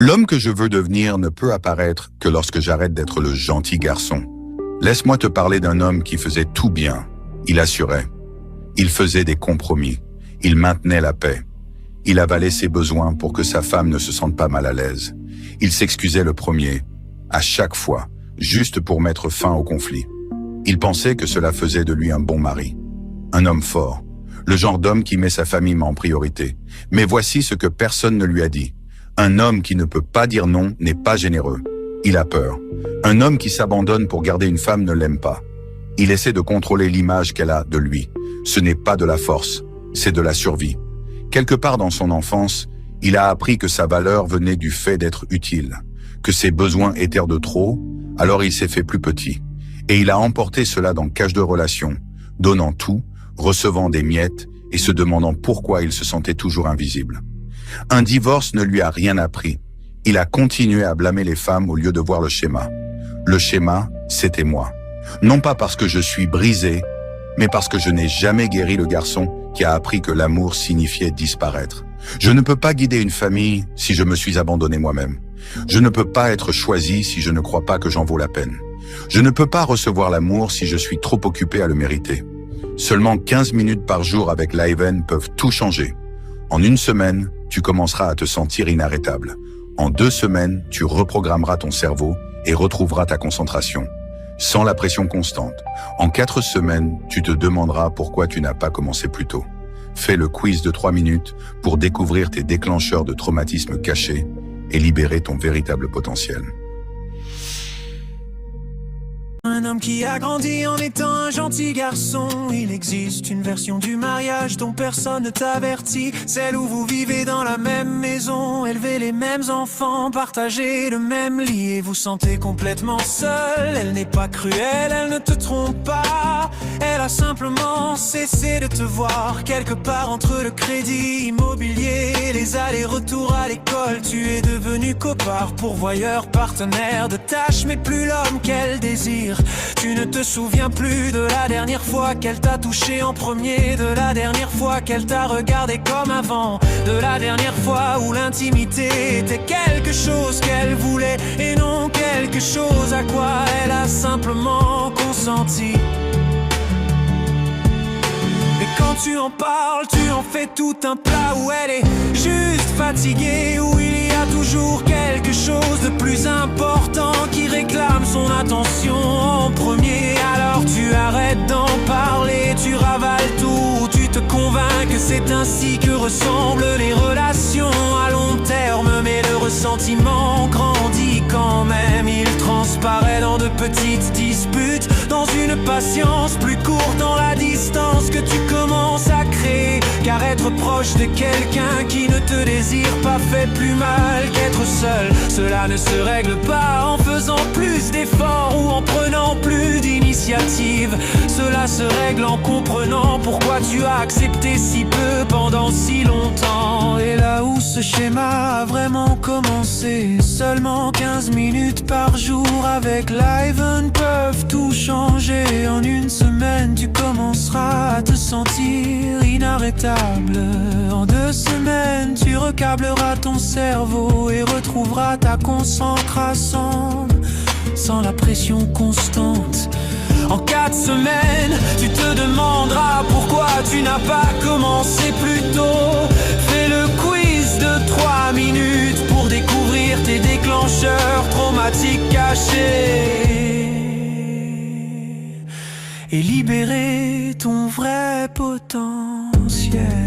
L'homme que je veux devenir ne peut apparaître que lorsque j'arrête d'être le gentil garçon. Laisse-moi te parler d'un homme qui faisait tout bien. Il assurait. Il faisait des compromis. Il maintenait la paix. Il avalait ses besoins pour que sa femme ne se sente pas mal à l'aise. Il s'excusait le premier, à chaque fois, juste pour mettre fin au conflit. Il pensait que cela faisait de lui un bon mari. Un homme fort. Le genre d'homme qui met sa famille en priorité. Mais voici ce que personne ne lui a dit. Un homme qui ne peut pas dire non n'est pas généreux. Il a peur. Un homme qui s'abandonne pour garder une femme ne l'aime pas. Il essaie de contrôler l'image qu'elle a de lui. Ce n'est pas de la force, c'est de la survie. Quelque part dans son enfance, il a appris que sa valeur venait du fait d'être utile, que ses besoins étaient de trop, alors il s'est fait plus petit. Et il a emporté cela dans cage de relation, donnant tout, recevant des miettes et se demandant pourquoi il se sentait toujours invisible. Un divorce ne lui a rien appris. Il a continué à blâmer les femmes au lieu de voir le schéma. Le schéma, c'était moi. Non pas parce que je suis brisé, mais parce que je n'ai jamais guéri le garçon qui a appris que l'amour signifiait disparaître. Je ne peux pas guider une famille si je me suis abandonné moi-même. Je ne peux pas être choisi si je ne crois pas que j'en vaux la peine. Je ne peux pas recevoir l'amour si je suis trop occupé à le mériter. Seulement 15 minutes par jour avec Liven peuvent tout changer. En une semaine, tu commenceras à te sentir inarrêtable. En 2 semaines, tu reprogrammeras ton cerveau et retrouveras ta concentration. Sans la pression constante. En 4 semaines, tu te demanderas pourquoi tu n'as pas commencé plus tôt. Fais le quiz de 3 minutes pour découvrir tes déclencheurs de traumatisme cachés et libérer ton véritable potentiel. Un homme qui a grandi en étant un gentil garçon. Il existe une version du mariage dont personne ne t'avertit. Celle où vous vivez dans la même maison, élevez les mêmes enfants, partagez le même lit et vous sentez complètement seul. Elle n'est pas cruelle, elle ne te trompe pas. Elle a simplement cessé de te voir quelque part entre le crédit immobilier et les allers-retours à l'école. Tu es devenu copard, pourvoyeur, partenaire de tâches, mais plus l'homme qu'elle désire. Tu ne te souviens plus de la dernière fois qu'elle t'a touché en premier, de la dernière fois qu'elle t'a regardé comme avant, de la dernière fois où l'intimité était quelque chose qu'elle voulait et non quelque chose à quoi elle a simplement consenti. Et quand tu en parles, tu en fais tout un plat où elle est juste fatiguée, où il y a toujours quelque chose de plus important qui réclame son attention en premier. Alors tu arrêtes d'en parler, tu ravales tout, tu te convaincs que c'est ainsi que ressemblent les relations à long terme. Mais le ressentiment grandit quand même, il transparaît dans de petites disputes, dans une patience plus courte, dans la distance que tu commences à créer. Car être proche de quelqu'un qui ne te désire pas fait plus mal qu'être seul. Cela ne se règle pas en faisant plus d'efforts ou en prenant plus d'initiative. Cela se règle en comprenant pourquoi tu as accepté si peu pendant si longtemps. Et là où ce schéma a vraiment commencé, seulement 15 minutes par jour avec Liven peuvent tout changer. En une semaine tu commenceras à te sentir inarrêtable. En 2 semaines tu recableras ton cerveau et retrouveras ta concentration sans la pression constante. En 4 semaines, tu te demanderas pourquoi tu n'as pas commencé plus tôt. Fais le quiz de 3 minutes pour découvrir tes déclencheurs traumatiques cachés et libérer ton vrai potentiel.